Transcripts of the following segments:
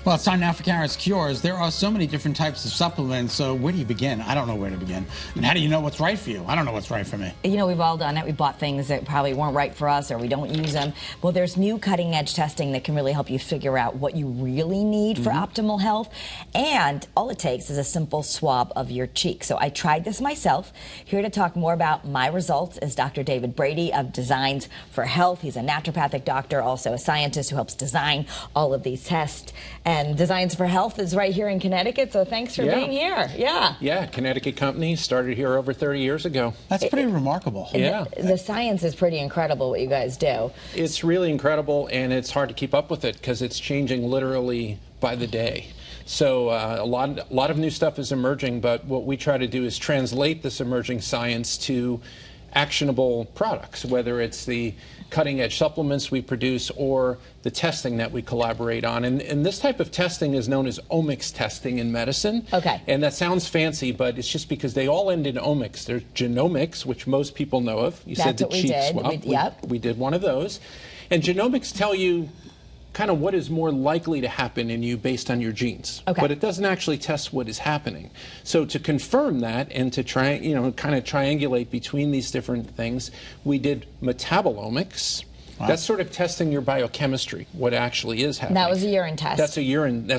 Well, it's time now for Karen's Cures. There are so many different types of supplements, so where do you begin? I don't know where to begin. And how do you know what's right for you? I don't know what's right for me. You know, we've all done it. We bought things that probably weren't right for us or we don't use them. Well, there's new cutting-edge testing that can really help you figure out what you really need for optimal health. And all it takes is a simple swab of your cheek. So I tried this myself. Here to talk more about my results is Dr. David Brady of Designs for Health. He's a naturopathic doctor, also a scientist who helps design all of these tests. And Designs for Health is right here in Connecticut, so thanks for being here. Yeah, Connecticut company, started here over 30 years ago. That's pretty remarkable. Yeah. The science is pretty incredible what you guys do. It's really incredible, and it's hard to keep up with it because it's changing literally by the day. So a lot of new stuff is emerging, but what we try to do is translate this emerging science to actionable products, whether it's the cutting-edge supplements we produce or the testing that we collaborate on. And this type of testing is known as omics testing in medicine. Okay. And that sounds fancy, but it's just because they all end in omics. There's genomics, which most people know of. You said the cheek swab. We did one of those. And genomics tell you kind of what is more likely to happen in you based on your genes. Okay. But it doesn't actually test what is happening. So to confirm that and to try, kind of triangulate between these different things, we did metabolomics. Wow. That's sort of testing your biochemistry, what actually is happening. That was a urine test. That's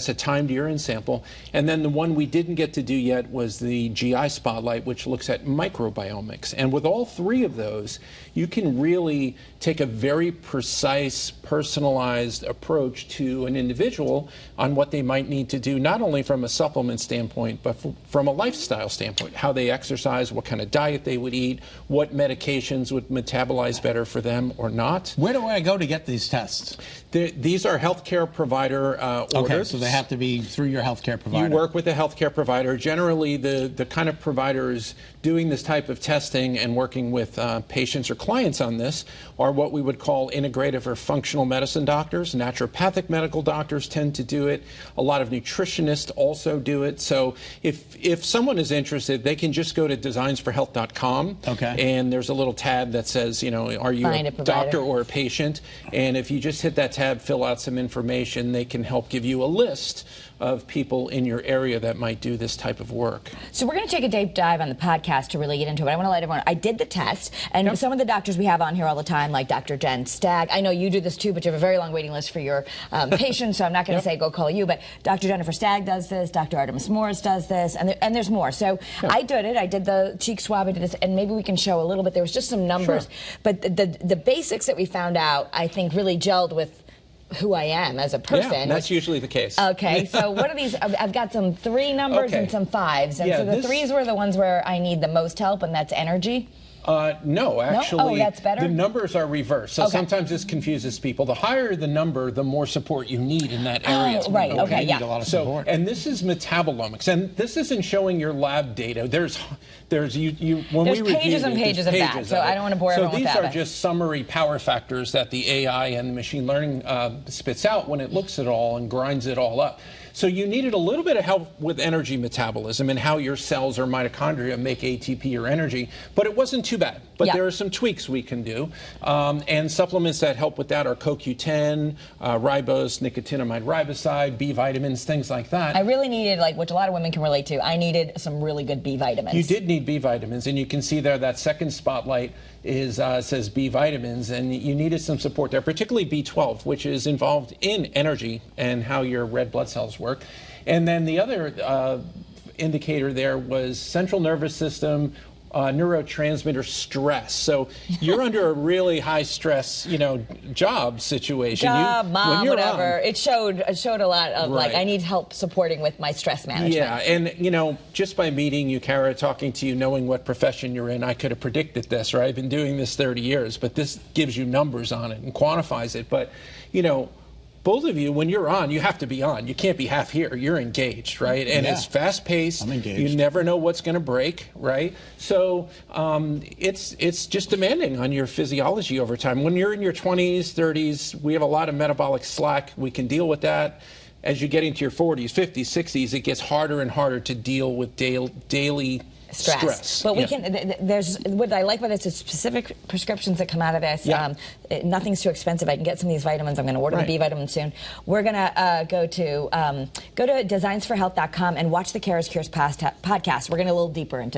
a timed urine sample. And then the one we didn't get to do yet was the GI Spotlight, which looks at microbiomics. And with all three of those, you can really take a very precise, personalized approach to an individual on what they might need to do, not only from a supplement standpoint, but from a lifestyle standpoint, how they exercise, what kind of diet they would eat, what medications would metabolize better for them or not. Where do I go to get these tests? These are healthcare provider orders. Okay, so they have to be through your healthcare provider. You work with a healthcare provider. Generally, the kind of providers doing this type of testing and working with patients or clients on this are what we would call integrative or functional medicine doctors. Naturopathic medical doctors tend to do it. A lot of nutritionists also do it. So if someone is interested, they can just go to designsforhealth.com. Okay. And there's a little tab that says, are you a doctor or a patient? And if you just hit that tab, fill out some information, they can help give you a list of people in your area that might do this type of work. So we're going to take a deep dive on the podcast to really get into it. I want to let everyone, I did the test, and some of the doctors we have on here all the time, like Dr. Jen Stagg, I know you do this too, but you have a very long waiting list for your patients, so I'm not going to say go call you, but Dr. Jennifer Stagg does this, Dr. Artemis Morris does this, and there's more. So I did it. I did the cheek swab, I did this, and maybe we can show a little bit. There was just some numbers, but the basics that we found out, I think, really gelled with who I am as a person. Yeah, that's usually the case. Okay, so what are these? I've got some 3 numbers and some 5s. And so the 3s were the ones where I need the most help, and that's energy? No, actually, Oh, that's better? The numbers are reversed. So sometimes this confuses people. The higher the number, the more support you need in that area. Oh, right, okay, You need a lot of support. And this is metabolomics, and this isn't showing your lab data. There's pages and pages of that, so I don't want to bore everyone with that. So these are just summary power factors that the AI and the machine learning spits out when it looks at it all and grinds it all up. So you needed a little bit of help with energy metabolism and how your cells or mitochondria make ATP or energy, but it wasn't too bad. But there are some tweaks we can do. And supplements that help with that are CoQ10, ribose, nicotinamide riboside, B vitamins, things like that. I really needed, which a lot of women can relate to, I needed some really good B vitamins. You did need B vitamins, and you can see there that second spotlight says B vitamins, and you needed some support there, particularly B12, which is involved in energy and how your red blood cells work. And then the other indicator there was central nervous system, neurotransmitter stress. So you're under a really high stress, job situation. Mom, whatever. It showed a lot of I need help supporting with my stress management. Yeah, and just by meeting you, Kara, talking to you, knowing what profession you're in, I could have predicted this, right? I've been doing this 30 years, but this gives you numbers on it and quantifies it. But, both of you, when you're on, you have to be on. You can't be half here. You're engaged, right? And it's fast-paced. I'm engaged. You never know what's going to break, right? So it's just demanding on your physiology over time. When you're in your 20s, 30s, we have a lot of metabolic slack. We can deal with that. as you get into your 40s, 50s, 60s, it gets harder and harder to deal with daily stress. But we can, there's, what I like about this is specific prescriptions that come out of this. Nothing's too expensive. I can get some of these vitamins. I'm going to order the B vitamin soon. We're going to go to designsforhealth.com and watch the CURES podcast. We're going to a little deeper into